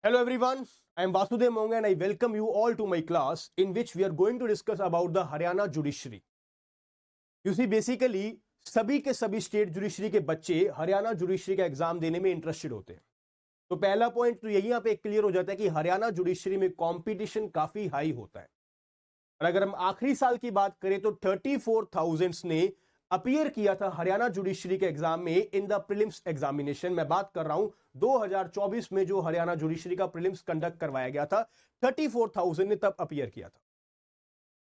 Hello everyone, I am Vasudev Monga and I welcome you all to my class in which we are going to discuss about the Haryana judiciary. You see basically सभी के सभी state judiciary के बच्चे Haryana judiciary का exam देने में interested होते हैं। तो पहला पॉइंट तो यही यहाँ पे क्लियर हो जाता है कि हरियाणा जुडिशरी में कंपटीशन काफी हाई होता है। और अगर हम आखिरी साल की बात करें तो 34,000 ने अपीयर किया था हरियाणा जुडिशरी के एग्जाम में इन द प्रीलिम्स एग्जामिनेशन। मैं बात कर रहा हूं 2024 में जो हरियाणा जुडिशरी का प्रीलिम्स कंडक्ट करवाया गया था, 34,000 ने तब अपीयर किया था।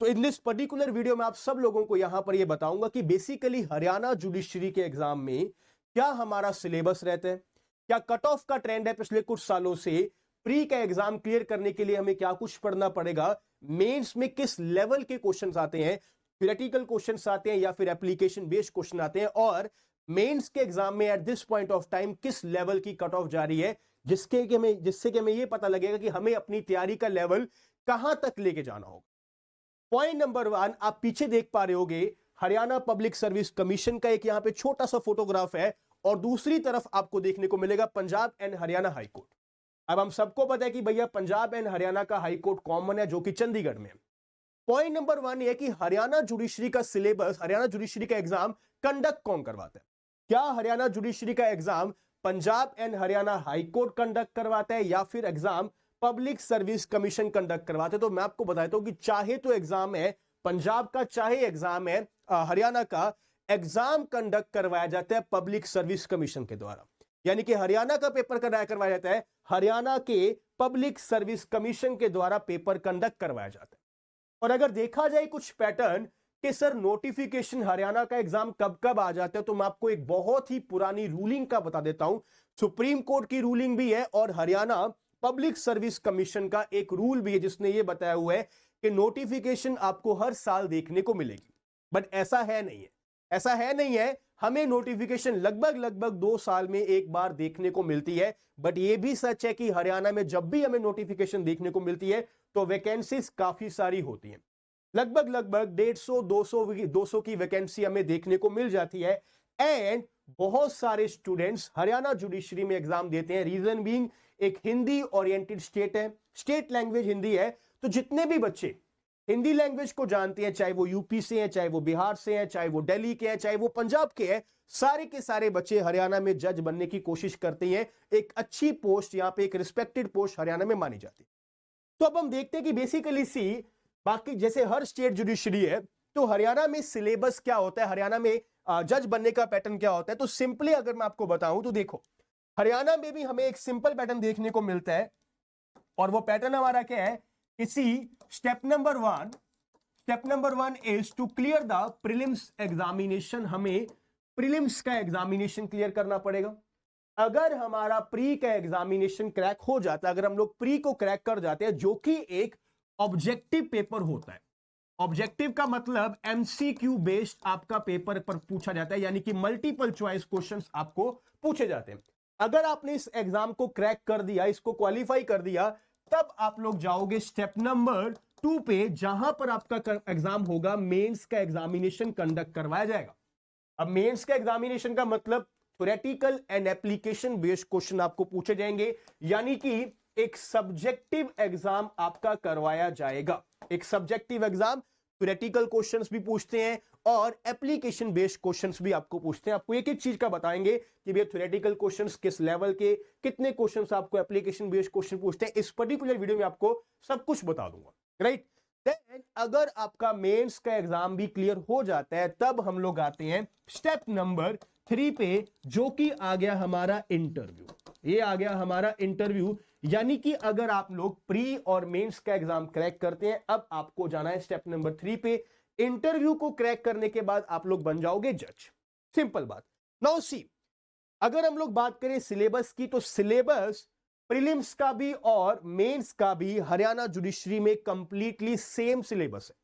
तो इन दिस पर्टिकुलर वीडियो में आप सब लोगों को यहां पर यह बताऊंगा कि बेसिकली हरियाणा जुडिशरी के एग्जाम में क्या हमारा सिलेबस रहता है, क्या कट ऑफ का ट्रेंड है पिछले कुछ सालों से, प्री का एग्जाम क्लियर करने के लिए हमें क्या कुछ पढ़ना पड़ेगा, मेंस में किस लेवल के क्वेश्चंस आते हैं, थ्योरेटिकल क्वेश्चंस आते हैं या फिर एप्लीकेशन बेस्ड क्वेश्चन आते हैं, और मेंस के एग्जाम में at this point of time किस लेवल की कट ऑफ जा रही है, जिससे कि हमें यह पता लगेगा कि हमें अपनी तैयारी का लेवल कहां तक लेके जाना होगा। पॉइंट नंबर 1 आप पीछे देख पा रहे होगे, हरियाणा पब्लिक सर्विस कमीशन का एक यहां पे छोटा सा फोटोग्राफ है और दूसरी तरफ आपको देखने को मिलेगा पंजाब एंड हरियाणा हाईकोर्ट। अब हम सबको पता है कि भैया पंजाब एंड हरियाणा का हाईकोर्ट कॉमन है जो कि चंडीगढ़ में है। पॉइंट नंबर 1 यह कि हरियाणा जुडिशरी का सिलेबस, हरियाणा जुडिशरी का एग्जाम कंडक्ट कौन करवाता है? क्या हरियाणा जुडिशरी का exam Punjab and Haryana high court conduct करवाता है या फिर exam public service commission conduct करवाते हैं? तो मैं आपको बताता हूं कि चाहे तो एग्जाम है पंजाब का, चाहे एग्जाम है हरियाणा का, एग्जाम कंडक्ट करवाया जाता है पब्लिक सर्विस कमीशन के द्वारा। यानी कि हरियाणा का पेपर करवाया जाता है हरियाणा के पब्लिक सर्विस कमीशन के द्वारा पेपर कंडक्ट करवाया जाता है। और अगर देखा जाए कुछ पैटर्न कि सर नोटिफिकेशन हरियाणा का एग्जाम कब कब आ जाता है, तो मैं आपको एक बहुत ही पुरानी रूलिंग का बता देता हूं। सुप्रीम कोर्ट की रूलिंग भी है और हरियाणा पब्लिक सर्विस कमीशन का एक रूल भी है जिसने यह बताया हुआ है कि नोटिफिकेशन आपको हर साल देखने को मिलेगी। बट ऐसा है नहीं है, हमें नोटिफिकेशन लगभग 2 साल में एक बार देखने को मिलती है। बट यह भी सच है कि हरियाणा में जब भी हमें नोटिफिकेशन देखने को मिलती है तो वैकेंसीज काफी सारी होती हैं, लगभग 150-200 की वैकेंसी हमें देखने को मिल जाती है। एंड बहुत सारे स्टूडेंट्स हरियाणा जुडिशरी में एग्जाम देते हैं। रीजन बीइंग एक हिंदी ओरिएंटेड स्टेट है, स्टेट लैंग्वेज हिंदी है, तो जितने भी बच्चे हिंदी लैंग्वेज को जानते हैं, चाहे वो यूपी से हैं, चाहे वो बिहार से हैं, चाहे वो दिल्ली के हैं, चाहे वो पंजाब के हैं, सारे के सारे बच्चे हरियाणा में जज बनने की कोशिश करते हैं। एक अच्छी पोस्ट, यहां पे एक रिस्पेक्टेड पोस्ट हरियाणा में मानी जाती है। तो अब हम देखते हैं कि बेसिकली बाकी जैसे हर स्टेट जुडिशरी है तो हरियाणा में सिलेबस क्या होता है, हरियाणा में जज बनने का पैटर्न क्या होता है। तो सिंपली अगर मैं आपको बताऊं तो देखो, हरियाणा में भी हमें एक सिंपल पैटर्न देखने को मिलता है और वो पैटर्न हमारा क्या है, इसी step number one is to clear the prelims examination. हमें प्रीलिम्स का एग्जामिनेशन क्लियर करना पड़ेगा। अगर हमारा प्री का एग्जामिनेशन क्रैक हो जाता है, अगर हम लोग प्री को क्रैक कर जाते हैं, जो कि एक ऑब्जेक्टिव पेपर होता है, ऑब्जेक्टिव का मतलब एमसीक्यू बेस्ड आपका पेपर पर पूछा जाता है, यानी कि मल्टीपल चॉइस क्वेश्चंस आपको पूछे जाते हैं। अगर आपने इस एग्जाम को क्रैक कर दिया, इसको क्वालिफाई कर दिया, तब आप लोग जाओगे स्टेप नंबर 2 पे, जहां पर आपका एग्जाम होगा, मेंस का एग्जामिनेशन कंडक्ट करवाया जाएगा। अब मेंस का एग्जामिनेशन का मतलब theoretical and application based question आपको पूछे जाएंगे, यानी कि एक सब्जेक्टिव एग्जाम आपका करवाया जाएगा। एक सब्जेक्टिव एग्जाम, थ्योरेटिकल क्वेश्चंस भी पूछते हैं और एप्लीकेशन बेस्ड क्वेश्चंस भी आपको पूछते हैं। आपको एक एक चीज का बताएंगे कि भैया थ्योरेटिकल क्वेश्चंस किस लेवल के, कितने क्वेश्चंस आपको एप्लीकेशन बेस्ड क्वेश्चन पूछते हैं। इस पर्टिकुलर वीडियो में आपको सब कुछ बता दूंगा, राइट। देन अगर आपका मेंस का एग्जाम भी क्लियर हो जाता है, तब हम लोग आते हैं स्टेप नंबर 3 पे, जो कि आ गया हमारा इंटरव्यू। ये आ गया हमारा इंटरव्यू, यानी कि अगर आप लोग प्री और मेंस का एग्जाम क्रैक करते हैं, अब आपको जाना है स्टेप नंबर 3 पे। इंटरव्यू को क्रैक करने के बाद आप लोग बन जाओगे जज। सिंपल बात। नाउ सी, अगर हम लोग बात करें सिलेबस की, तो सिलेबस प्रीलिम्स का भी और मेंस का भी हरियाणा जुडिशरी में कंप्लीटली सेम सिलेबस है।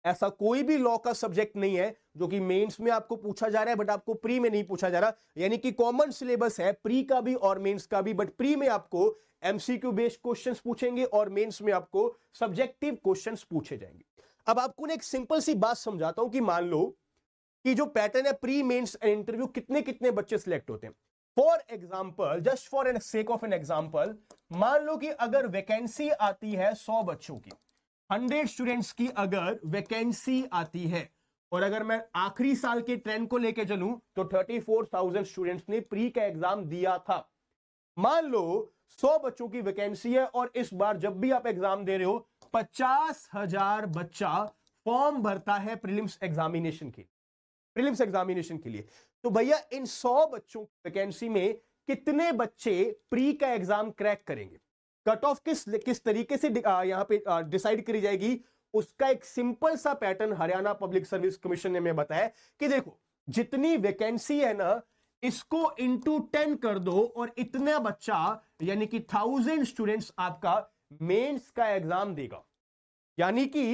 ऐसा कोई भी लॉ का सब्जेक्ट नहीं है जो कि मेंस में आपको पूछा जा रहा है बट आपको प्री में नहीं पूछा जा रहा। यानी कि कॉमन सिलेबस है प्री का भी और मेंस का भी, बट प्री में आपको एमसीक्यू बेस्ड क्वेश्चंस पूछेंगे और मेंस में आपको सब्जेक्टिव क्वेश्चंस पूछे जाएंगे। अब आपको एक सिंपल सी बात समझाता हूं कि मान लो कि जो पैटर्न है प्री मेंस इंटरव्यू, कितने कितने बच्चे सिलेक्ट होते हैं। For example, just for an sake of an example, मान लो कि अगर वैकेंसी आती है 100 बच्चों की, 100 स्टूडेंट्स की अगर वैकेंसी आती है, और अगर मैं आखिरी साल के ट्रेंड को लेके चलूं तो 34,000 स्टूडेंट्स ने प्री का एग्जाम दिया था। मान लो 100 बच्चों की वैकेंसी है और इस बार जब भी आप एग्जाम दे रहे हो 50,000 बच्चा फॉर्म भरता है प्रीलिम्स एग्जामिनेशन के लिए। तो भैया इन 100 बच्चों की वैकेंसी में कितने बच्चे प्री का एग्जाम क्रैक करेंगे? कट ऑफ किस तरीके से यहां पे डिसाइड करी जाएगी, उसका एक सिंपल सा pattern Haryana public service commission ने हमें बताया कि देखो, जितनी वैकेंसी है ना, इसको इंटू 10 कर दो और इतना बच्चा यानी कि 1000 स्टूडेंट्स आपका मेंस का एग्जाम देगा। यानी कि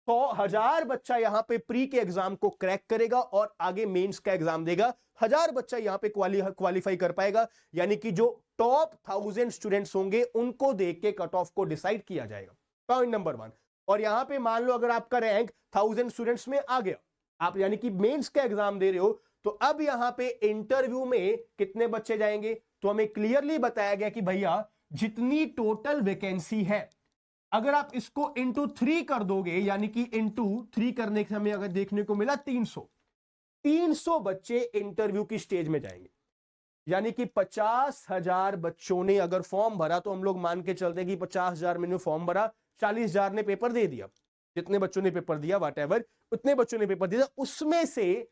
100,000 बच्चा यहां पे प्री के एग्जाम को क्रैक करेगा और आगे मेंस का एग्जाम देगा। 1000 बच्चा यहां पे क्वालिफाई कर पाएगा, यानी कि जो टॉप 1000 स्टूडेंट्स होंगे उनको देख के कट ऑफ को डिसाइड किया जाएगा। Point number 1। और यहां पे मान लो अगर आपका रैंक 1000 स्टूडेंट्स में आ गया, आप यानी कि मेंस का एग्जाम दे रहे हो, तो अब यहां पे इंटरव्यू में कितने बच्चे जाएंगे? तो हमें क्लियरली बताया गया कि भैया जितनी टोटल वैकेंसी है, अगर आप इसको इंटू 3 कर दोगे, यानी कि इंटू 3 करने से हमें अगर देखने को मिला 300 बच्चे इंटरव्यू की स्टेज में जाएंगे। यानी कि 50,000 बच्चों ने अगर फॉर्म भरा, तो हम लोग मान के चलते हैं कि 50,000 में फॉर्म भरा, 40,000 ने पेपर दे दिया। जितने बच्चों ने पेपर दिया व्हाटएवर, उतने बच्चों ने पेपर दिया, उसमें से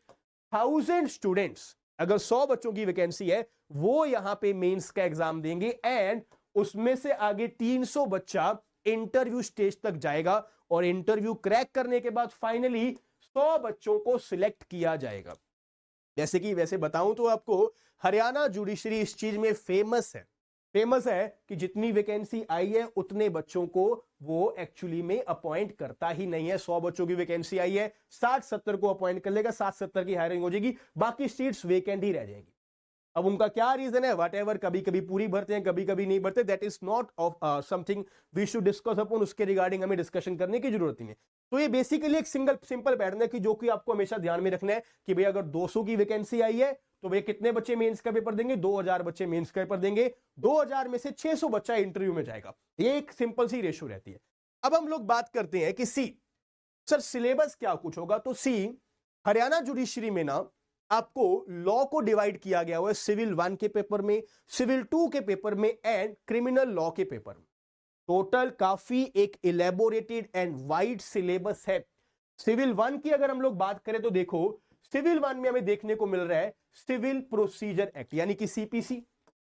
1000 स्टूडेंट्स, अगर 100 बच्चों की वैकेंसी है, वो यहां पे मेंस का एग्जाम देंगे एंड उसमें से आगे 300 बच्चा इंटरव्यू स्टेज तक जाएगा और इंटरव्यू क्रैक करने के बाद फाइनली 100 बच्चों को सिलेक्ट किया जाएगा। जैसे कि वैसे बताऊं तो आपको, हरियाणा जुडिशरी इस चीज में फेमस है कि जितनी वैकेंसी आई है उतने बच्चों को वो एक्चुअली में अपॉइंट करता ही नहीं है। 100 बच्चों की वैकेंसी आई है, 60-70 को अपॉइंट कर लेगा, 60-70 की हायरिंग हो जाएगी, बाकी सीट्स वेकेंट ही रह जाएगी। अब उनका क्या रीजन है, व्हाटएवर, कभी कभी पूरी भरते हैं, कभी कभी नहीं भरते, that is not of something we should discuss upon, उसके रिगार्डिंग हमें डिस्कशन करने की जरूरत नहीं है। तो ये बेसिकली एक सिंपल पैटर्न है कि जो कि आपको हमेशा ध्यान में रखना है कि भाई अगर 200 की वैकेंसी आई है तो भाई कितने बच्चे मेंस का पेपर देंगे? 2000 बच्चे मेंस का पेपर देंगे, 2000 में से 600 बच्चा इंटरव्यू में जाएगा। ये एक सिंपल सी रेशियो रहती है। अब हम लोग बात करते हैं कि सर सिलेबस क्या कुछ होगा। तो हरियाणा जुडिशरी में ना आपको लॉ को डिवाइड किया गया हुआ है सिविल 1 के पेपर में, सिविल 2 के पेपर में एंड क्रिमिनल लॉ के पेपर में। टोटल काफी एक इलेबोरेटेड एंड वाइड सिलेबस है। सिविल 1 की अगर हम लोग बात करें तो देखो, सिविल 1 में हमें देखने को मिल रहा है सिविल प्रोसीजर एक्ट, यानी कि सीपीसी।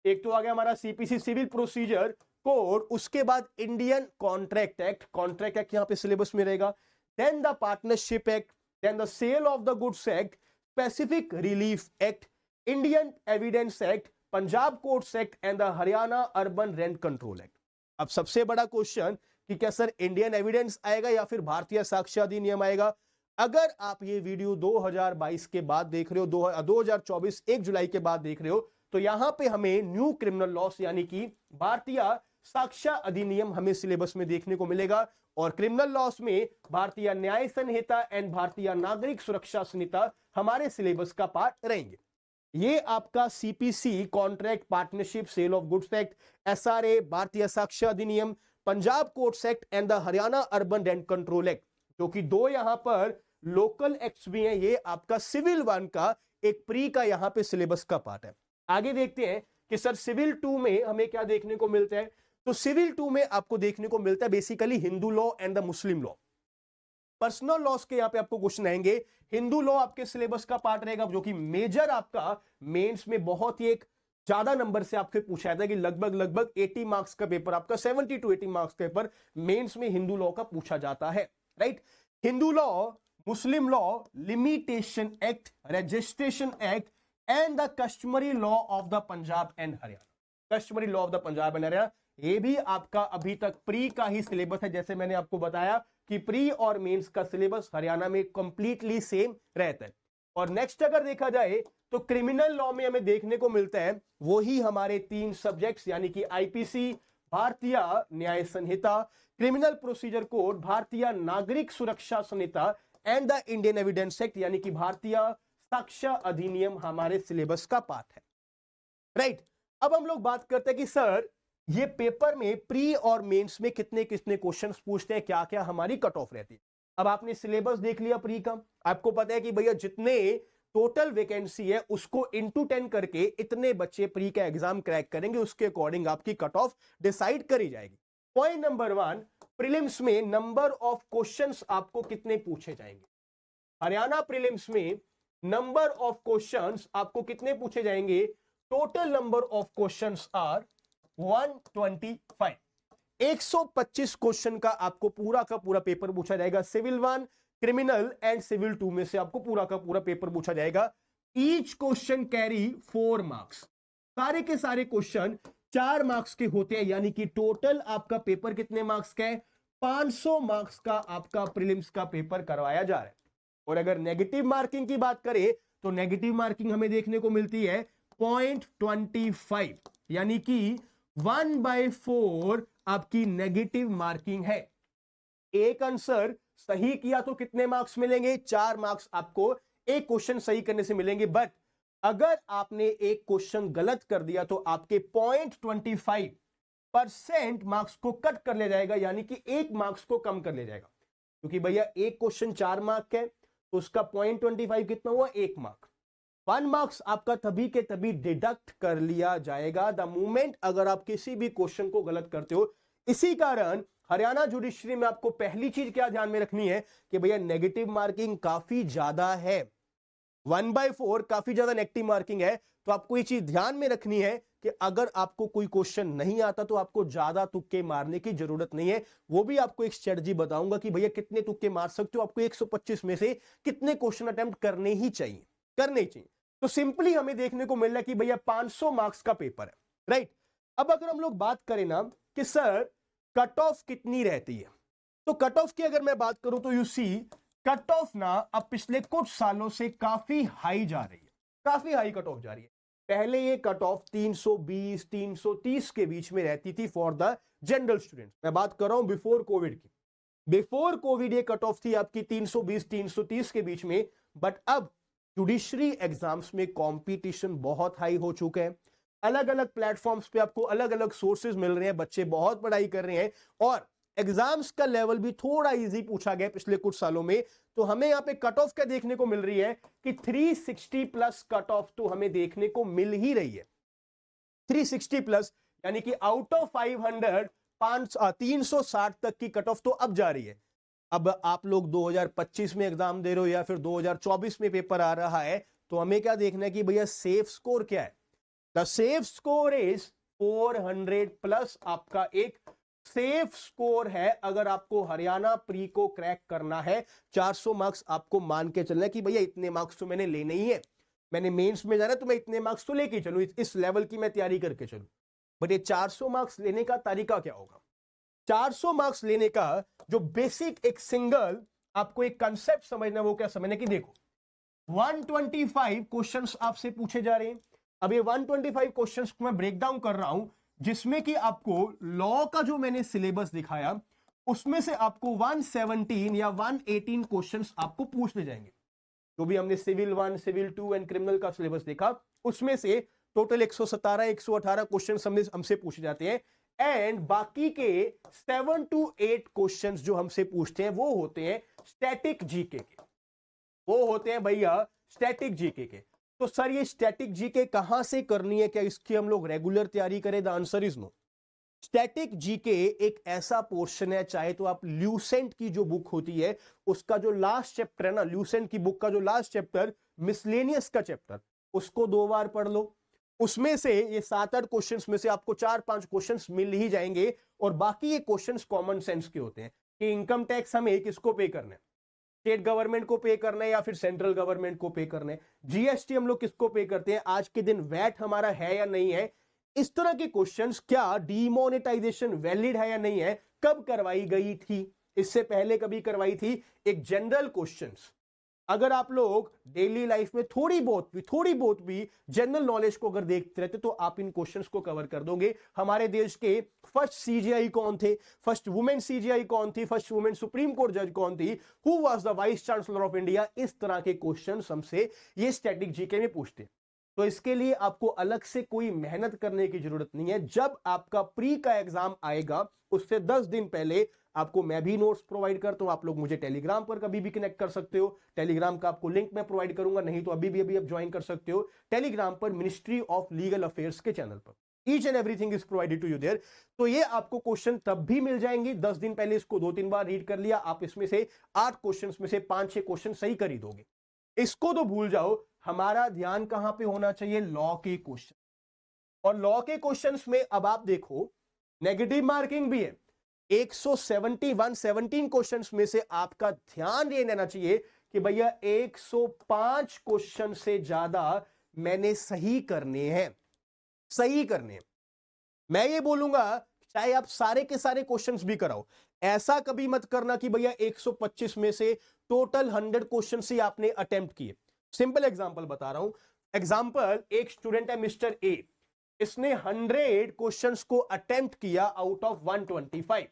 एक तो आ गया हमारा सीपीसी सिविल प्रोसीजर कोड, उसके बाद इंडियन कॉन्ट्रैक्ट एक्ट यहां पे सिलेबस में रहेगा, then the partnership act, then the sale of the goods act, specific relief act, Indian evidence act, Punjab courts act and the Haryana urban rent control act. अब सबसे बड़ा question कि क्या सर इंडियन एविडेंस आएगा या फिर भारतीय साक्ष्य अधिनियम आएगा? अगर आप ये वीडियो 2022 के बाद देख रहे हो, 2024 1 जुलाई के बाद देख रहे हो, तो यहां पे हमें न्यू क्रिमिनल लॉस यानी कि भारतीय साक्ष्य अधिनियम हमें सिलेबस में देखने को मिलेगा और क्रिमिनल लॉस में भारतीय न्याय संहिता एंड भारतीय नागरिक सुरक्षा संहिता हमारे सिलेबस का पार्ट रहेंगे। ये आपका CPC contract partnership sale of goods act, SRA, भारतीय साक्ष्य अधिनियम, Punjab courts act and the Haryana urban rent control act, जो कि दो यहां पर लोकल एक्ट्स भी हैं, ये आपका सिविल 1 का एक प्री का यहां पे सिलेबस का पार्ट है। आगे देखते हैं कि सर सिविल 2 में हमें क्या देखने को मिलता है। तो सिविल 2 में आपको देखने को मिलता है basically Hindu law and the Muslim law. Personal loss के यहां पे आपको क्वेश्चन आएंगे। हिंदू लॉ आपके सिलेबस का पार्ट रहेगा, जो कि मेजर आपका मेंस में बहुत ही एक ज्यादा नंबर से आपसे पूछा जाता है कि लगभग 80 मार्क्स का पेपर आपका 70 to 80 मार्क्स का पेपर मेंस में हिंदू लॉ का पूछा जाता है, right. Hindu law, Muslim law, limitation act, registration act and the customary law of the Punjab and Haryana. Customary law of the Punjab and Haryana ये भी आपका अभी तक प्री का ही सिलेबस है। जैसे मैंने आपको बताया कि प्री और मेंस का सिलेबस हरियाणा में कंप्लीटली सेम रहता है। और नेक्स्ट अगर देखा जाए तो क्रिमिनल लॉ में हमें देखने को मिलता है वही हमारे 3 सब्जेक्ट्स, यानी कि आईपीसी, भारतीय न्याय संहिता, criminal procedure code, Bharatiya Nagarik Suraksha Sanhita and the Indian evidence act, यानी कि भारतीय साक्ष्य अधिनियम हमारे सिलेबस का पार्ट है। राइट। अब हम लोग बात करते हैं कि सर ये पेपर में प्री और मेंस में कितने कितने क्वेश्चंस पूछते हैं, क्या क्या हमारी कट ऑफ रहती है। अब आपने सिलेबस देख लिया प्री का, आपको पता है कि भैया जितने टोटल वैकेंसी है उसको इंटू 10 करके इतने बच्चे प्री का एग्जाम क्रैक करेंगे, उसके अकॉर्डिंग आपकी कट ऑफ डिसाइड करी जाएगी। पॉइंट नंबर 1, प्रीलिम्स में नंबर ऑफ क्वेश्चंस आपको कितने पूछे जाएंगे। हरियाणा प्रीलिम्स में नंबर ऑफ क्वेश्चंस आपको कितने पूछे जाएंगे। Total number of questions are 125। 125 question का आपको पूरा का पूरा पेपर पूछा जाएगा। सिविल 1, क्रिमिनल एंड सिविल 2 में से आपको पूरा का पूरा पेपर पूछा जाएगा। Each question carry 4 marks. सारे के सारे क्वेश्चन 4 मार्क्स के होते हैं, यानी कि टोटल आपका पेपर कितने मार्क्स का है, 500 मार्क्स का आपका प्रीलिम्स का पेपर करवाया जा रहा है। और अगर नेगेटिव मार्किंग की बात करें तो नेगेटिव मार्किंग हमें देखने को मिलती है 0.25, यानी कि 1/4 आपकी नेगेटिव मार्किंग है। एक आंसर सही किया तो कितने मार्क्स मिलेंगे, 4 मार्क्स आपको एक क्वेश्चन सही करने से मिलेंगे। बट अगर आपने एक क्वेश्चन गलत कर दिया तो आपके 0.25% मार्क्स को कट कर लिया जाएगा, यानी कि 1 मार्क्स को कम कर लिया जाएगा। क्योंकि भैया एक क्वेश्चन 4 मार्क है तो उसका 0.25 कितना हुआ, 1 मार्क। 1 मार्क्स आपका तभी के तभी डिडक्ट कर लिया जाएगा द मोमेंट अगर आप किसी भी क्वेश्चन को गलत करते हो। इसी कारण हरियाणा जुडिशरी में आपको पहली चीज क्या ध्यान में रखनी है कि भैया नेगेटिव मार्किंग काफी ज्यादा है, 1/4 काफी ज्यादा नेगेटिव मार्किंग है। तो आपको ये चीज ध्यान में रखनी है कि अगर आपको कोई क्वेश्चन नहीं आता तो आपको ज्यादा तुक्के मारने की जरूरत नहीं है। वो भी आपको एक स्ट्रेटजी बताऊंगा कि भैया कितने तुक्के मार सकते हो, आपको 125 में से कितने क्वेश्चन अटेम्प्ट करने ही चाहिए, करने ही चाहिए। तो सिंपली हमें देखने को मिल रहा है कि भैया 500 मार्क्स का पेपर है, राइट। अब अगर हम लोग बात करें ना कि सर कट ऑफ कितनी रहती है, तो कट ऑफ की अगर मैं बात करूं तो यू सी कट ऑफ ना अब पिछले कुछ सालों से काफी हाई जा रही है, काफी हाई कट ऑफ जा रही है। पहले ये कट ऑफ 320 330 के बीच में रहती थी फॉर द जनरल स्टूडेंट। मैं बात कर रहा हूं बिफोर कोविड की। बिफोर कोविड ये कट ऑफ थी आपकी 320 330 के बीच में। बट अब जुडिशरी एग्जाम्स में कंपटीशन बहुत हाई हो चुका है। अलग अलग प्लेटफॉर्म्स पे आपको अलग अलग सोर्सेज मिल रहे हैं, बच्चे बहुत पढ़ाई कर रहे हैं और एग्जाम्स का लेवल भी थोड़ा इजी पूछा गया पिछले कुछ सालों में। तो हमें यहाँ पे कट ऑफ क्या देखने को मिल रही है कि 360 प्लस कट ऑफ तो हमें देखने को मिल ही रही है। 360 प्लस यानी कि आउट ऑफ 500 360 तक की कट ऑफ तो अब जा रही है। अब आप लोग 2025 में एग्जाम दे रहे हो या फिर 2024 में पेपर आ रहा है, तो हमें क्या देखना है कि भैया सेफ स्कोर क्या है। The safe score is 400 plus आपका एक सेफ स्कोर है। अगर आपको हरियाणा प्री को क्रैक करना है, 400 मार्क्स आपको मान के चलना है कि भैया इतने मार्क्स तो मैंने लेने ही है, मैंने मेंस में जाना है तो मैं इतने मार्क्स तो लेके चलूं, इस लेवल की मैं तैयारी करके चलूं। बट ये 400 मार्क्स लेने का तरीका क्या होगा। 400 मार्क्स लेने का जो बेसिक एक सिंगल आपको एक कंसेप्ट समझना, वो क्या समझना कि देखो 125 क्वेश्चंस आपसे पूछे जा रहे हैं। अब ये 125 क्वेश्चंस को मैं ब्रेक डाउन कर रहा हूं, जिसमें कि आपको लॉ का जो मैंने सिलेबस दिखाया उसमें से आपको 117 या 118 क्वेश्चंस आपको पूछने जाएंगे। जो भी हमने सिविल 1, सिविल 2 एंड क्रिमिनल का सिलेबस देखा उसमें से टोटल 117 118 क्वेश्चन हमसे पूछे जाते हैं। एंड बाकी के 7 to 8 क्वेश्चंस जो हमसे पूछते हैं वो होते हैं स्टैटिक जीके के, वो होते हैं भैया स्टैटिक जीके के। तो सर ये स्टैटिक जीके कहां से करनी है, क्या इसकी हम लोग रेगुलर तैयारी करें? The answer is no. Static GK एक ऐसा पोर्शन है, चाहे तो आप ल्यूसेंट की जो बुक होती है उसका जो लास्ट चैप्टर है ना, ल्यूसेंट की बुक का जो लास्ट चैप्टर मिसलेनियस का चैप्टर, उसको 2 बार पढ़ लो। उसमें से ये 7-8 क्वेश्चंस में से आपको 4-5 क्वेश्चंस मिल ही जाएंगे। और बाकी ये क्वेश्चंस कॉमन सेंस के होते हैं कि इनकम टैक्स हमें किसको पे करना है, स्टेट गवर्नमेंट को पे करना है या फिर सेंट्रल गवर्नमेंट को पे करना है। जीएसटी हम लोग किसको पे करते हैं, आज के दिन वैट हमारा है या नहीं है। इस तरह के क्वेश्चंस, क्या डीमोनेटाइजेशन वैलिड है या नहीं है, कब करवाई गई थी, इससे पहले कभी करवाई थी, एक जनरल क्वेश्चंस। अगर आप लोग डेली लाइफ में थोड़ी बहुत भी जनरल नॉलेज को अगर देखते रहते तो आप इन क्वेश्चंस को कवर कर दोगे। हमारे देश के फर्स्ट सीजीआई कौन थे, फर्स्ट वुमेन सीजीआई कौन थी, फर्स्ट वुमेन सुप्रीम कोर्ट जज कौन थी, who was the vice chancellor of India, इस तरह के क्वेश्चंस हमसे ये स्टैटिक जीके में पूछते हैं। तो इसके लिए आपको अलग से कोई मेहनत करने की जरूरत नहीं है। जब आपका प्री का एग्जाम आएगा उससे 10 दिन पहले आपको मैं भी नोट्स प्रोवाइड करता हूं। आप लोग मुझे टेलीग्राम पर कभी भी कनेक्ट कर सकते हो, टेलीग्राम का आपको लिंक मैं प्रोवाइड करूंगा, नहीं तो अभी आप ज्वाइन कर सकते हो टेलीग्राम पर मिनिस्ट्री ऑफ लीगल अफेयर्स के चैनल पर। Each and everything is provided to you there. तो ये आपको क्वेश्चन तब भी मिल जाएंगे, 10 दिन पहले इसको 2-3 बार रीड कर लिया, आप इसमें से 8 क्वेश्चन में से 5-6 क्वेश्चन सही कर ही दोगे। इसको तो भूल जाओ, हमारा ध्यान कहां पे होना चाहिए, लॉ के क्वेश्चन। और लॉ के क्वेश्चंस में अब आप देखो नेगेटिव मार्किंग भी है। 117 क्वेश्चंस में से आपका ध्यान ये रहना चाहिए कि भैया 105 क्वेश्चन से ज्यादा मैंने सही करने हैं, सही करने हैं। मैं ये बोलूंगा चाहे आप सारे के सारे क्वेश्चंस भी कराओ, ऐसा कभी मत करना कि भैया 125 में से टोटल 100 क्वेश्चन ही आपने अटेम्प्ट किए। सिंपल एग्जांपल बता रहा हूं। एग्जांपल, एक स्टूडेंट है मिस्टर ए, इसने 100 क्वेश्चंस को अटेम्प्ट किया आउट ऑफ 125।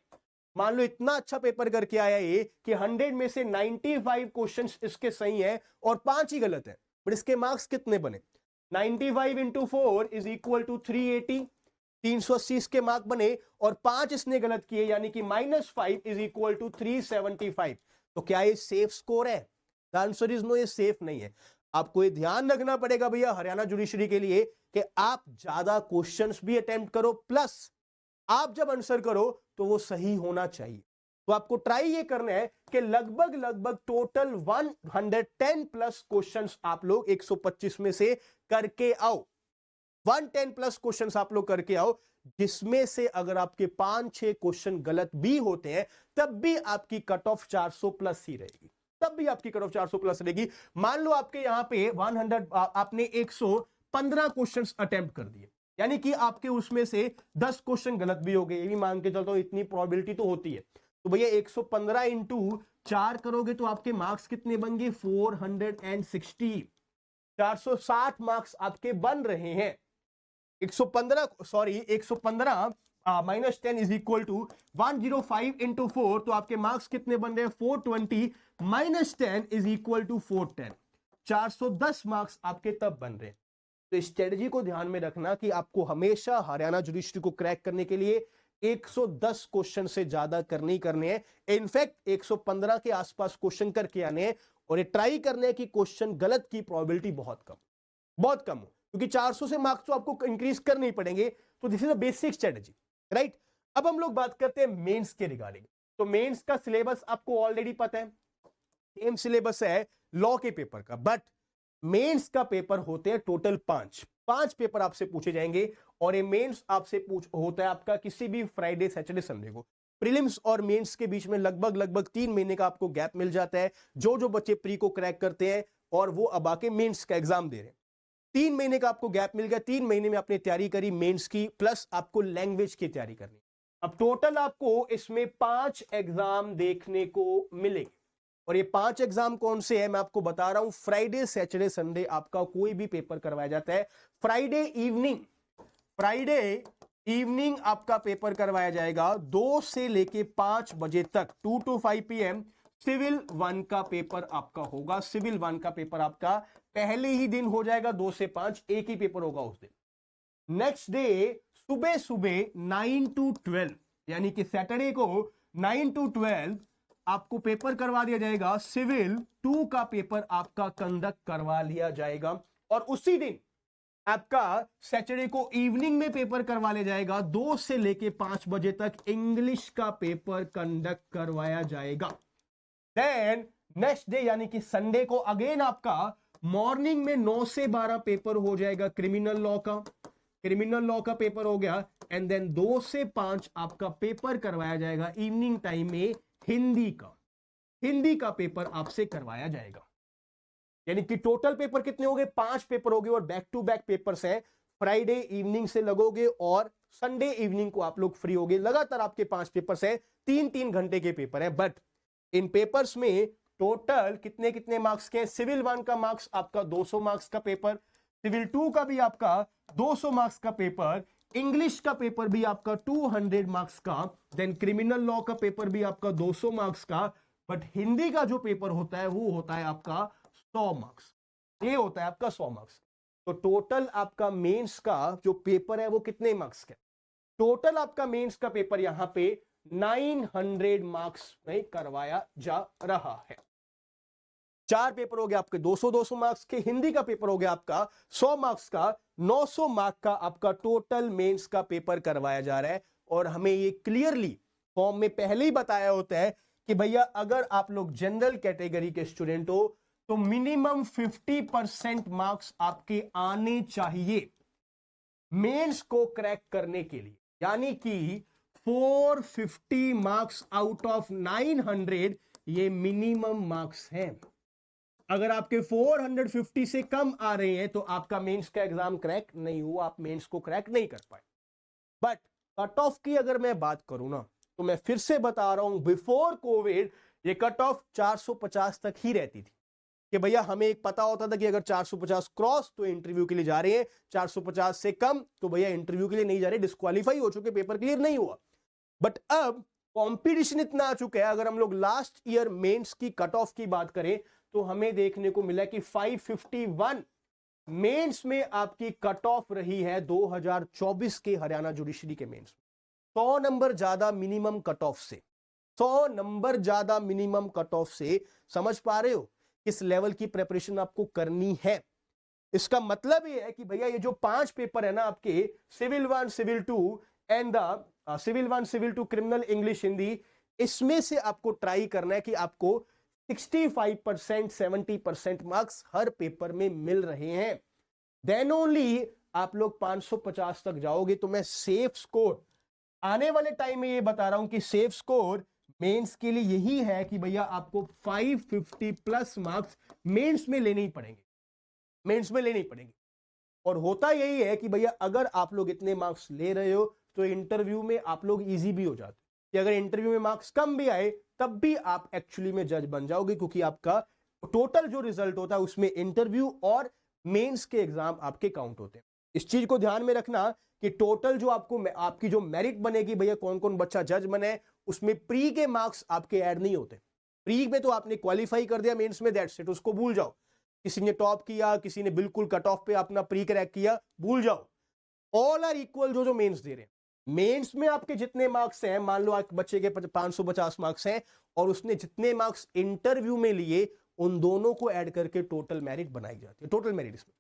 मान लो इतना अच्छा पेपर करके आया ये कि 100 में से 95 क्वेश्चंस इसके सही हैं और 5 ही गलत है, बट इसके मार्क्स कितने बने, 95 इंटू 4 इज इक्वल टू 380, 380 इसके मार्क बने और 5 इसने गलत किए, यानी कि -5 इज इक्वल टू 375। तो क्या ये सेफ स्कोर है? द आंसर इज नो, ये सेफ नहीं है। आपको ये ध्यान रखना पड़ेगा भैया हरियाणा जुडिशरी के लिए कि आप ज्यादा क्वेश्चंस भी अटेम्प्ट करो, प्लस आप जब आंसर करो तो वो सही होना चाहिए। तो आपको ट्राई ये करना है कि लगभग टोटल 110 प्लस क्वेश्चंस आप लोग 125 में से करके आओ। 110 प्लस क्वेश्चंस आप लोग करके आओ, जिसमें से अगर आपके 5-6 क्वेश्चन गलत भी होते हैं तब भी आपकी कट ऑफ 400 प्लस ही रहेगी, तब भी आपकी कट ऑफ 400 प्लस रहेगी। मान लो आपके यहां पे 100 आपने 115 क्वेश्चंस अटेम्प्ट कर दिए, यानी कि आपके उसमें से 10 क्वेश्चन गलत भी हो गए, ये भी मान के चलता हूं, इतनी प्रोबेबिलिटी तो होती है। तो भैया 115 इंटू 4 करोगे तो आपके मार्क्स कितने बन गए, 460, 460 मार्क्स आपके बन रहे हैं। 115 minus 10 is equal to 105 into 4, तो आपके मार्क्स कितने बन रहे हैं, 420 minus 10 is equal to 410, 410 marks आपके तब बन रहे हैं। तो स्ट्रेटजी को ध्यान में रखना कि आपको हमेशा हरियाणा जुडिशरी को क्रैक करने के लिए 110 क्वेश्चन से ज्यादा करने ही करने हैं। इनफैक्ट 115 के आसपास क्वेश्चन करके आने हैं और ये ट्राई करने हैं कि क्वेश्चन गलत की प्रोबेबिलिटी बहुत कम हो, क्योंकि 400 से मार्क्स तो आपको इंक्रीज करने ही पड़ेंगे। तो this is a basic strategy, right. अब हम लोग बात करते हैं मेंस के रिगार्डिंग। तो मेंस का सिलेबस आपको ऑलरेडी पता है, सेम सिलेबस है लॉ के पेपर का, बट मेंस का पेपर होते हैं टोटल 5 पेपर आपसे पूछे जाएंगे। और ये मेंस आपसे होता है आपका किसी भी फ्राइडे सैटरडे संडे को। प्रीलिम्स और मेंस के बीच में लगभग 3 महीने का आपको गैप मिल जाता है। जो बच्चे प्री को क्रैक करते हैं और वो अब आके मेंस का एग्जाम दे रहे हैं, 3 महीने का आपको गैप मिल गया। 3 महीने में आपने तैयारी करी मेंस की, प्लस आपको लैंग्वेज की तैयारी करनी। अब टोटल आपको इसमें 5 एग्जाम देखने को मिलेंगे और ये 5 एग्जाम कौन से हैं मैं आपको बता रहा हूं। फ्राइडे सैटरडे संडे आपका कोई भी पेपर करवाया जाता है। फ्राइडे इवनिंग आपका पेपर करवाया जाएगा 2 से लेके 5 बजे तक, 2 to 5 PM। सिविल 1 का पेपर आपका होगा। सिविल 1 का पेपर आपका पहले ही दिन हो जाएगा, 2 से 5 एक ही पेपर होगा उस दिन। नेक्स्ट डे सुबह 9 to 12, यानी कि सैटरडे को 9 to 12 आपको पेपर करवा दिया जाएगा। सिविल 2 का पेपर आपका कंडक्ट करवा लिया जाएगा और उसी दिन आपका सैटरडे को इवनिंग में पेपर करवा लिया जाएगा। 2 से लेके 5 बजे तक इंग्लिश का पेपर कंडक्ट करवाया जाएगा। देन नेक्स्ट डे यानी कि संडे को अगेन आपका मॉर्निंग में 9 से 12 पेपर हो जाएगा क्रिमिनल लॉ का पेपर हो गया। एंड देन 2 से 5 आपका पेपर करवाया जाएगा इवनिंग टाइम में हिंदी का पेपर आपसे करवाया जाएगा। यानी कि टोटल पेपर कितने हो गए, 5 पेपर हो गए और बैक टू बैक पेपर्स हैं। फ्राइडे इवनिंग से लगोगे और संडे इवनिंग को आप लोग फ्री होगे। लगातार आपके 5 पेपर्स हैं, 3-3 घंटे के पेपर हैं। बट इन पेपर्स में टोटल कितने मार्क्स के हैं। सिविल 1 का मार्क्स आपका 200 मार्क्स का पेपर, सिविल 2 का भी आपका 200 मार्क्स का पेपर, इंग्लिश का पेपर भी आपका 200 मार्क्स का, देन क्रिमिनल लॉ का पेपर भी आपका 200 मार्क्स का। बट हिंदी का जो पेपर होता है वो होता है आपका 100 मार्क्स। ये होता है आपका 100 मार्क्स। तो टोटल आपका मेंस का जो पेपर है वो कितने मार्क्स का? टोटल आपका मेंस का पेपर यहां पे 900 मार्क्स में करवाया जा रहा है। 4 पेपर हो गया आपके 200-200 मार्क्स के, हिंदी का पेपर हो गया आपका 100 मार्क्स का, 900 मार्क का आपका टोटल मेंस का पेपर करवाया जा रहा है। और हमें ये क्लियरली फॉर्म में पहले ही बताया होता है कि भैया अगर आप लोग जनरल कैटेगरी के स्टूडेंट हो तो मिनिमम 50% मार्क्स आपके आने चाहिए मेंस को क्रैक करने के लिए, यानी कि 450 मार्क्स आउट ऑफ 900 ये मिनिमम मार्क्स हैं। अगर आपके 450 से कम आ रहे हैं तो आपका मेंस का एग्जाम क्रैक नहीं हुआ, आप मेंस को क्रैक नहीं कर पाए। बट कट ऑफ की अगर मैं बात करूं ना, तो मैं फिर से बता रहा हूं, बिफोर कोविड ये कट ऑफ 450 तक ही रहती थी कि भैया हमें एक पता होता था कि अगर 450 क्रॉस तो इंटरव्यू के लिए जा रहे हैं, 450 से कम तो भैया इंटरव्यू के लिए नहीं जा रहे, डिस्क्वालीफाई हो चुके, पेपर क्लियर नहीं हुआ। बट अब कंपटीशन इतना आ चुका है, अगर हम लोग लास्ट ईयर मेंस की कट ऑफ की बात करें तो हमें देखने को मिला कि 551 मेंस में आपकी कट ऑफ रही है 2024 के हरियाणा जुडिशरी के मेंस में। 100 नंबर ज्यादा मिनिमम कट ऑफ से, 100 नंबर ज्यादा मिनिमम कट ऑफ से। समझ पा रहे हो किस लेवल की प्रिपरेशन आपको करनी है? इसका मतलब ये है कि भैया ये जो 5 पेपर है ना आपके, civil 1, civil 2 and the civil 1, civil 2 criminal, English, Hindi, इसमें से आपको ट्राई करना है कि आपको 65%, 70% मार्क्स हर पेपर में मिल रहे हैं। देन ओनली आप लोग 550 तक जाओगे। तो मैं सेफ स्कोर आने वाले टाइम में ये बता रहा हूं कि सेफ स्कोर मेंस के लिए यही है कि भैया आपको 550 प्लस मार्क्स मेंस में लेने ही पड़ेंगे, मेंस में लेने ही पड़ेंगे। और होता यही है कि भैया अगर आप लोग इतने मार्क्स ले रहे हो तो इंटरव्यू में आप लोग इजी भी हो जाते, कि अगर इंटरव्यू में मार्क्स कम भी आए तब भी आप एक्चुअली में जज बन जाओगे, क्योंकि आपका टोटल जो रिजल्ट होता है उसमें इंटरव्यू और मेंस के एग्जाम आपके काउंट होते हैं। इस चीज को ध्यान में रखना कि टोटल जो आपको आपकी जो मेरिट बनेगी भैया, कौन कौन बच्चा जज बने, उसमें प्री के मार्क्स आपके ऐड नहीं होते। प्री में तो आपने क्वालिफाई कर दिया, मेंस में दैट्स इट, उसको भूल जाओ। किसी ने टॉप किया, किसी ने बिल्कुल कट ऑफ पे अपना प्री क्रैक किया, भूल जाओ। ऑल आर इक्वल जो जो मेंस दे रहे हैं। मेंस में आपके जितने मार्क्स हैं, मान लो आप बच्चे के 550 मार्क्स हैं और उसने जितने मार्क्स इंटरव्यू में लिए, उन दोनों को ऐड करके टोटल मेरिट बनाई जाती है, टोटल मेरिट। इसमें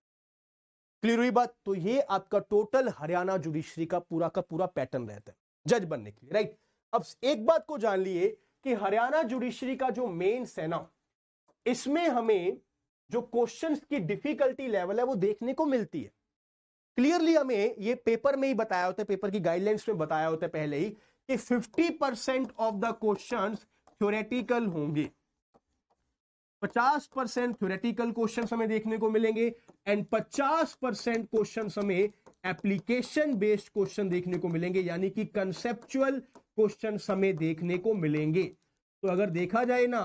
क्लियर हुई बात? तो ये आपका टोटल हरियाणा जुडिशरी का पूरा पैटर्न रहता है जज बनने के लिए, राइट? अब एक बात को जान लिए कि हरियाणा जुडिशरी का जो मेंस है ना, इसमें हमें जो क्वेश्चंस की डिफिकल्टी लेवल है वो देखने को मिलती है। क्लियरली हमें ये पेपर में ही बताया होता है, पेपर की गाइडलाइंस में बताया होता है पहले ही कि 50% ऑफ द क्वेश्चंस थ्योरेटिकल होंगे, 50% थ्योरेटिकल क्वेश्चंस हमें देखने को मिलेंगे एंड 50% क्वेश्चंस हमें एप्लीकेशन बेस्ड क्वेश्चन देखने को मिलेंगे, यानी कि कंसेप्चुअल क्वेश्चंस हमें देखने को मिलेंगे। तो अगर देखा जाए ना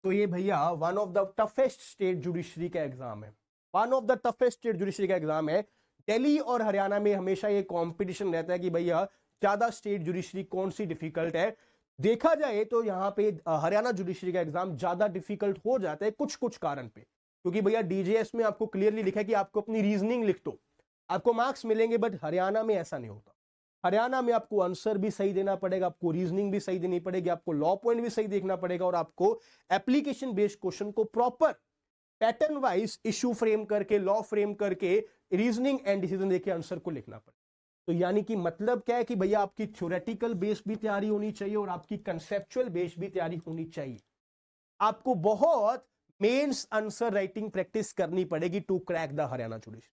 तो ये भैया one of the toughest state judiciary का एग्जाम है, one of the toughest state judiciary का एग्जाम है। दिल्ली और हरियाणा में हमेशा ये कंपटीशन रहता है कि भैया ज्यादा स्टेट जुडिशरी कौन सी डिफिकल्ट है। देखा जाए तो यहां पे हरियाणा जुडिशरी का एग्जाम ज्यादा डिफिकल्ट हो जाता है कुछ कुछ कारण पे, क्योंकि भैया डीजेएस में आपको क्लियरली लिखा है कि आपको अपनी रीजनिंग लिख दो, आपको मार्क्स मिलेंगे। बट हरियाणा में ऐसा नहीं होता। हरियाणा में आपको आंसर भी सही देना पड़ेगा, आपको रीजनिंग भी सही देनी पड़ेगी, आपको लॉ पॉइंट भी सही देखना पड़ेगा और आपको एप्लीकेशन बेस्ड क्वेश्चन को proper pattern wise issue frame करके, लॉ फ्रेम करके, रीजनिंग एंड डिसीजन देके आंसर को लिखना पड़ेगा। तो यानी कि मतलब क्या है कि भैया आपकी थ्योरेटिकल बेस भी तैयारी होनी चाहिए और आपकी कंसेप्चुअल बेस भी तैयारी होनी चाहिए। आपको बहुत मेंस आंसर राइटिंग प्रैक्टिस करनी पड़ेगी to crack the Haryana judiciary.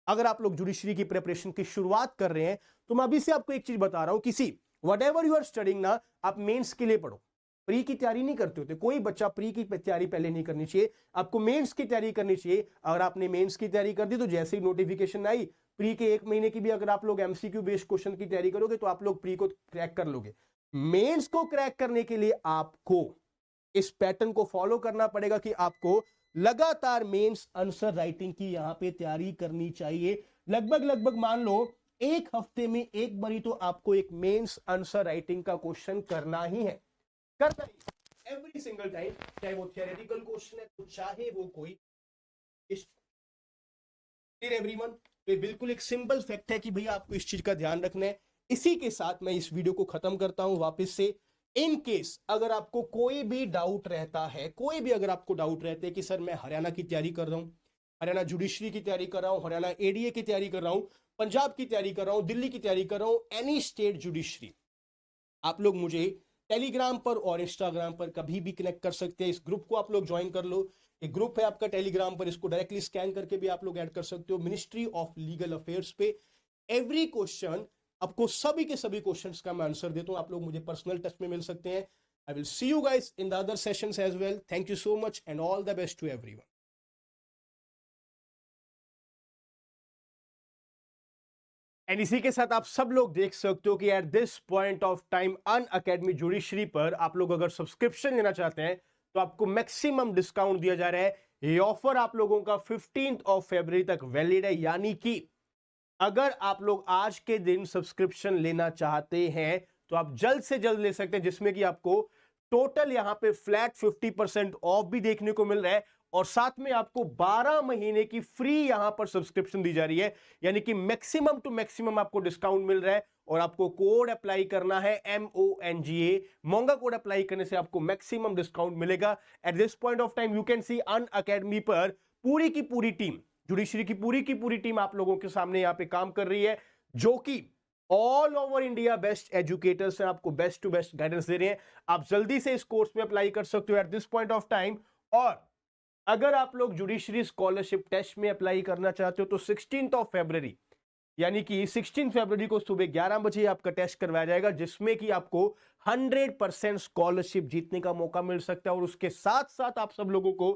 अगर आप लोग जुडिशरी की प्रिपरेशन की शुरुआत कर रहे हैं तो मैं अभी से आपको एक चीज बता रहा हूं, किसी whatever you are studying ना, आप मेंस के लिए पढ़ो, प्री की तैयारी नहीं करते होते। कोई बच्चा प्री की तैयारी पहले नहीं करनी चाहिए, आपको मेंस की तैयारी करनी चाहिए। अगर आपने मेंस की तैयारी कर दी तो जैसे ही नोटिफिकेशन आई प्री के 1 महीने की भी अगर आप लोग एमसीक्यू बेस्ड क्वेश्चन की तैयारी करोगे तो आप लोग प्री को क्रैक कर लोगे। मेंस को क्रैक करने के लिए आपको इस पैटर्न को फॉलो करना पड़ेगा कि आपको लगातार मेंस आंसर राइटिंग की यहां पे तैयारी करनी चाहिए। लगभग मान लो एक हफ्ते में एक बारी तो आपको एक मेंस आंसर राइटिंग का क्वेश्चन करना ही है, करना ही एवरी सिंगल टाइम, चाहे वो थियोरेटिकल क्वेश्चन है तो चाहे वो कोई फिर एवरीवन, तो ये बिल्कुल एक सिंपल फैक्ट है कि भैया आपको इस चीज का ध्यान रखना है। इसी के साथ मैं इस वीडियो को खत्म करता हूं वापस से। इन केस अगर आपको कोई भी डाउट रहता है, कोई भी अगर आपको डाउट रहता है कि सर मैं हरियाणा की तैयारी कर रहा हूं, हरियाणा जुडिशरी की तैयारी कर रहा हूं, हरियाणा एडीए की तैयारी कर रहा हूं, पंजाब की तैयारी कर रहा हूं, दिल्ली की तैयारी कर रहा हूं, एनी स्टेट जुडिशरी, आप लोग मुझे टेलीग्राम पर और इंस्टाग्राम पर कभी भी कनेक्ट कर सकते हैं। इस ग्रुप को आप लोग ज्वाइन कर लो, एक ग्रुप है आपका टेलीग्राम पर, इसको डायरेक्टली स्कैन करके भी आप लोग ऐड कर सकते हो मिनिस्ट्री ऑफ लीगल अफेयर्स पे। एवरी क्वेश्चन, आपको सभी के सभी क्वेश्चंस का मैं आंसर देता हूं, आप लोग मुझे पर्सनल टच में मिल सकते हैं। I will see you guys in the other sessions as well. Thank you so much and all the best to everyone. And इसी के साथ आप सब लोग देख सकते हो कि at this point of time Unacademy judiciary पर आप लोग अगर सब्सक्रिप्शन लेना चाहते हैं तो आपको मैक्सिमम डिस्काउंट दिया जा रहा है। ये ऑफर आप लोगों का 15th ऑफ फरवरी तक वैलिड है, यानी कि अगर आप लोग आज के दिन सब्सक्रिप्शन लेना चाहते हैं तो आप जल्द से जल्द ले सकते हैं, जिसमें कि आपको टोटल यहां पे फ्लैट 50% ऑफ भी देखने को मिल रहा है और साथ में आपको 12 महीने की फ्री यहां पर सब्सक्रिप्शन दी जा रही है, यानी कि मैक्सिमम टू मैक्सिमम आपको डिस्काउंट मिल रहा है। और आपको कोड अप्लाई करना है MONGA, मोंगा कोड अप्लाई करने से आपको मैक्सिमम डिस्काउंट मिलेगा। At this point of time you can see Unacademy पर पूरी की पूरी टीम, जुडिशरी की पूरी टीम आप लोगों के सामने यहां पे काम कर रही है, जो कि all over India best educators हैं, आपको बेस्ट टू बेस्ट गाइडेंस दे रहे हैं। आप जल्दी से इस कोर्स में अप्लाई कर सकते हो at this point of time. और अगर आप लोग जुडिशरी स्कॉलरशिप टेस्ट में अप्लाई करना चाहते हो तो 16th ऑफ फरवरी, यानी कि 16 फरवरी को सुबह 11 बजे आपका टेस्ट करवाया जाएगा, जिसमें कि आपको 100% स्कॉलरशिप जीतने का मौका मिल सकता है। और उसके साथ साथ आप सब लोगों को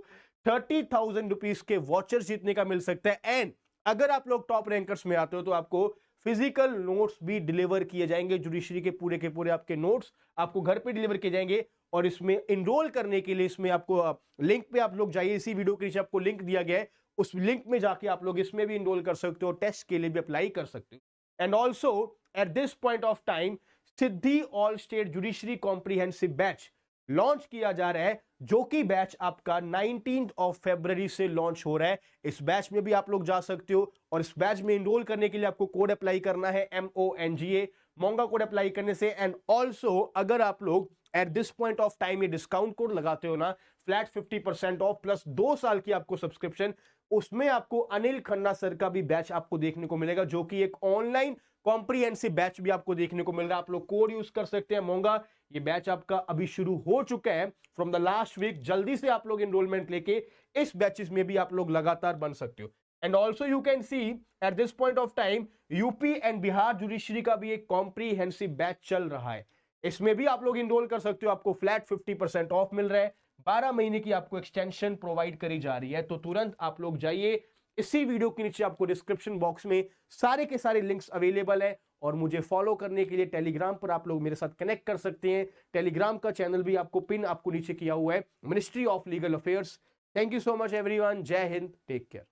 30,000 रुपीज के वॉचर्स जीतने का मिल सकता है। एंड अगर आप लोग टॉप रैंकर्स में आते हो तो आपको फिजिकल नोट्स भी डिलीवर किए जाएंगे। जुडिशरी के पूरे आपके नोट्स आपको घर पे डिलीवर किए जाएंगे। और इसमें इनरोल करने के लिए इसमें आपको लिंक पे आप लोग जाइए, इसी वीडियो के नीचे आपको लिंक दिया गया है, उस लिंक में जाके आप लोग इसमें भी इनरोल कर सकते हो, टेस्ट के लिए भी अप्लाई कर सकते हो। And also at this point of time Siddhi all state judiciary comprehensive batch launch किया जा रहा है, जो कि बैच आपका 19th ऑफ फरवरी से लॉन्च हो रहा है। इस बैच में भी आप लोग जा सकते हो और इस बैच में इनरोल करने के लिए आपको कोड अप्लाई करना है MONGA, मोंगा कोड अप्लाई करने से। एंड ऑल्सो अगर आप लोग at this point of time ये डिस्काउंट कोड लगाते हो ना, फ्लैट 50% ऑफ प्लस 2 साल की आपको सब्सक्रिप्शन, उसमें आपको अनिल खन्ना सर का भी बैच आपको देखने को मिलेगा, जो कि एक ऑनलाइन कॉम्प्रिहेंसिव बैच भी आपको देखने को मिल रहा है। आप लोग कोड यूज कर सकते हैं मोंगा। ये बैच आपका अभी शुरू हो चुका है फ्रॉम द लास्ट वीक। जल्दी से आप लोग एनरोलमेंट लेके इस बैचेस में भी आप लोग लगातार बन सकते हो। And also you can see at this point of time UP and Bihar judiciary का भी एक कॉम्प्रिहेंसिव बैच चल रहा है, इसमें भी आप लोग इनरोल कर सकते हो। आपको फ्लैट 50% ऑफ मिल रहा है, 12 महीने की आपको एक्सटेंशन प्रोवाइड करी जा रही है। तो तुरंत आप लोग जाइए, इसी वीडियो के नीचे आपको डिस्क्रिप्शन बॉक्स में सारे के सारे लिंक्स अवेलेबल है। और मुझे फॉलो करने के लिए टेलीग्राम पर आप लोग मेरे साथ कनेक्ट कर सकते हैं। टेलीग्राम का चैनल भी आपको पिन आपको नीचे किया हुआ है, ministry of legal affairs. Thank you so much everyone. जय हिंद, टेक केयर।